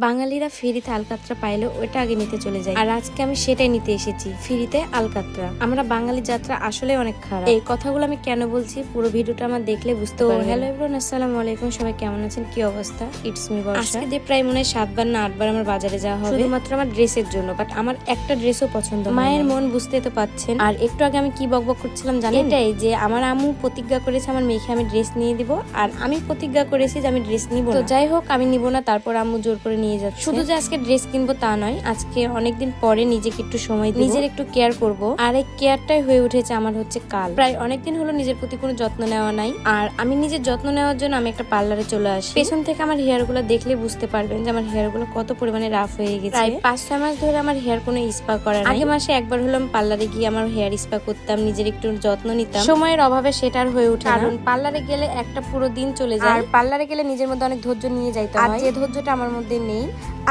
বাঙালিরা ফেরিতে আলকাতরা পাইলে ওইটা আগে নিতে চলে যায়, আর আজকে আমি সেটাই নিতে এসেছি, ফেরিতে আলকাতরা। আমরা বাঙালি যাত্রা আসলে অনেক খারাপ। এই কথাগুলো আমি কেন বলছি পুরো ভিডিওটা আমার দেখলে বুঝতে পারবেন। হ্যালো এভরিওয়ান, আসসালামু আলাইকুম। সবাই কেমন আছেন, কি অবস্থা? ইটস মি বর্ষা। আজকে দিয়ে প্রায় মনে হয় 7 বার না 8 বার আমার বাজারে যাওয়া হবে, শুধুমাত্র আমার ড্রেসের জন্য। বাট আমার একটা ড্রেসও পছন্দ, মায়ের মন বুঝতে তো পাচ্ছেন। আর একটু আগে আমি কি বকবক করছিলাম জানেন? এটাই যে আমার আম্মু প্রতিজ্ঞা করেছে আমার মেয়েকে আমি ড্রেস নিয়ে দিব, আর আমি প্রতিজ্ঞা করেছি যে আমি ড্রেস নিব। তো যাই হোক, আমি নিব না, তারপর আম্মু জোর করে নিয়ে যাচ্ছে। শুধু যে আজকে ড্রেস কিনবো তা নয়, আজকে অনেকদিন পরে নিজেকে একটু সময় দিব, নিজের একটু কেয়ার করব। আর এই কেয়ারটাই হয়ে উঠেছে আমার হচ্ছে কাল। প্রায় অনেকদিন হলো নিজের প্রতি কোনো যত্ন নেওয়া নাই, আর আমি নিজের যত্ন নেওয়ার জন্য আমি একটা পার্লারে চলে আসি। পেছন থেকে আমার হেয়ার গুলো দেখলে বুঝতে পারবেন যে আমার হেয়ার গুলো কত পরিমাণে রাফ হয়ে গেছে। প্রায় 5-6 মাস ধরে আমার হেয়ার কোনো স্পা করা নাই। আগে মাসে একবার হলো আমি পার্লারে গিয়ে আমার হেয়ার স্পা করতাম, নিজের একটু যত্ন নিতাম। সময়ের অভাবে সেটা আর হয়ে ওঠে না, কারণ পার্লারে গেলে একটা পুরো দিন চলে যায়। আর পার্লারে গেলে নিজের মধ্যে অনেক ধৈর্য নিয়ে যাইতে হয়, আর যে ধৈর্যটা আমার মধ্যে নেই।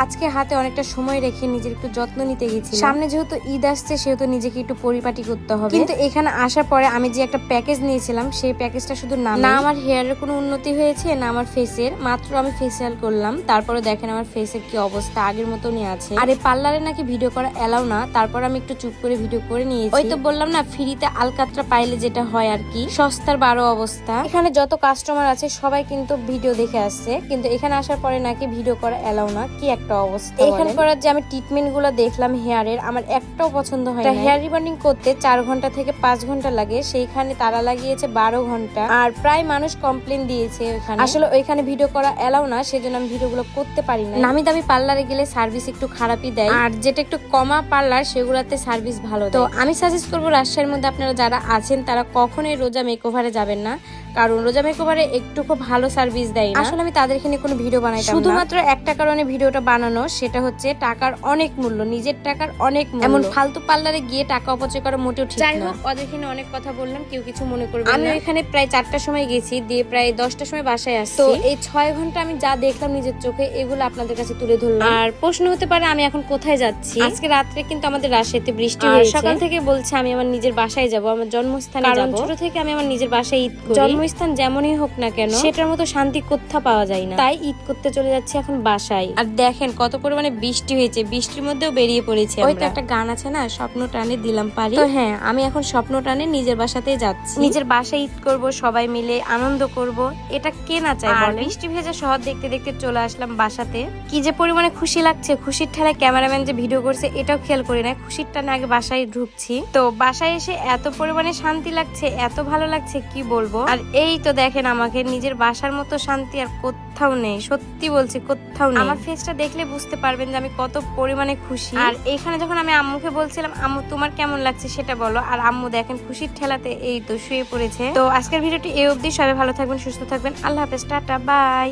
আজকে হাতে অনেকটা সময় রেখে নিজের একটু যত্ন নিতে গেছি। সামনে যেহেতু ঈদ আসছে, সেহেতু নিজেকে একটু পরিপাটি করতে হবে। কিন্তু এখানে আসার পরে আমি যে একটা প্যাকেজ নিয়েছিলাম, সেই প্যাকেজটা শুধু না আমার হেয়ারের কোনো উন্নতি হয়েছে, না আমার ফেসের। মাত্র আমি ফেসিয়াল করলাম, তারপরে দেখেন আমার ফেসের কি অবস্থা, আগের মতনই আছে। আর এই পার্লারে নাকি ভিডিও করা এলাও না, তারপর আমি একটু চুপ করে ভিডিও করে নিয়েছি। ওই তো বললাম না, ফ্রিতে আলকাতরা পাইলে যেটা হয় আর কি, সস্তার 12 অবস্থা। এখানে যত কাস্টমার আছে সবাই কিন্তু ভিডিও দেখে আসছে, কিন্তু এখানে আসার পরে নাকি ভিডিও করা এলাও না। কি একটা অবস্থা! এখানে করার যে আমি ট্রিটমেন্ট গুলো দেখলাম হেয়ারের, আমার একটাও পছন্দ হয় না। হেয়ার রিবন্ডিং করতে 4 ঘন্টা থেকে 5 ঘন্টা লাগে, সেইখানে তারা লাগিয়েছে 12 ঘন্টা। আর প্রায় মানুষ কমপ্লেন দিয়েছে ওইখানে। আসলে ওইখানে ভিডিও করা এলাও না, সেজন্য আমি ভিডিও গুলো করতে পারি না। নামি দামি পার্লারে গেলে সার্ভিস একটু খারাপই দেয়, আর যেটা একটু কমা পার্লার সেগুলাতে সার্ভিস ভালো দেয়। তো আমি সাজেস্ট করবো রাজশাহীর মধ্যে আপনারা যারা আছেন তারা কখনোই রোজা মেকওভারে যাবেন না, কারণ রোজা মেকওভারে একটু খুব ভালো সার্ভিস দেয় না। আসলে আমি তাদের এখানে কোনো ভিডিও বানাইতাম না, শুধুমাত্র একটা কারণে ভিডিওটা বানানো, সেটা হচ্ছে টাকার অনেক মূল্য, নিজের টাকার অনেক মূল্য। এমন ফালতু পার্লারে গিয়ে টাকা অপচয় করা মোটেও ঠিক না। যাই হোক, ওদের এখানে অনেক কথা বললাম, কেউ কিছু মনে করবে না। আমি এখানে প্রায় 4টার সময় গেছি, দিয়ে প্রায় 10টার সময় বাসায় আসছি। তো এই 6 ঘন্টা আমি যা দেখলাম নিজের চোখে, এগুলো আপনাদের কাছে তুলে ধরলাম। আর প্রশ্ন হতে পারে আমি এখন কোথায় যাচ্ছি। আজকে রাত্রে কিন্তু আমাদের রাজশাহীতে বৃষ্টি হয়েছে। সকাল থেকে বলছে আমি আমার নিজের বাসায় যাব, আমার জন্মস্থানে যাব। কারণ ছোট থেকে আমি আমার নিজের বাসায় ঈদ করি। জন্মস্থান যেমনই হোক না কেন, সেটার মতো শান্তি কোথাও পাওয়া যায় না। তাই ঈদ করতে চলে যাচ্ছি এখন বাসায়। আর দেখেন কত পরিমাণে বৃষ্টি হয়েছে, বৃষ্টির মধ্যেও বেরিয়ে পড়েছি। ওই তো একটা গান আছে না, স্বপ্ন টানে দিলাম পারি। তো হ্যাঁ, আমি এখন স্বপ্ন টানে নিজের বাসাতেই যাচ্ছি। নিজের বাসায় ঈদ করব, সবাই মিলে আনন্দ করব, এটা কে না চায় বলেন? বৃষ্টি ভেজা শহর দেখতে দেখতে চলে আসলাম বাসাতে। কি যে পরিমাণে খুশি লাগছে, খুশির ঠেলায় ক্যামেরাম্যান যে ভিডিও করছে এটাও খেয়াল করি না। খুশির টানে আগে বাসায় ঢুকছি, তো বাসায় এসে এত পরিমাণে শান্তি লাগছে, এত ভালো লাগছে কি বলবো। আর এই তো দেখেন, আমাকে নিজের বাসার মতো শান্তি আর কোথাও নেই, সত্যি বলছি কোথাও নেই। আমার ফেসটা দেখলে বুঝতে পারবেন যে আমি কত পরিমাণে খুশি। আর এখানে যখন আমি আম্মুকে বলছিলাম আম্মু তোমার কেমন লাগছে সেটা বলো, আর আম্মু দেখেন খুশির ঠেলাতে এই তো শুয়ে পড়েছে। তো আজকের ভিডিওটি এই অবধি। সবাই ভালো থাকবেন, সুস্থ থাকবেন। আল্লাহ হাফেজ, টাটা, বাই।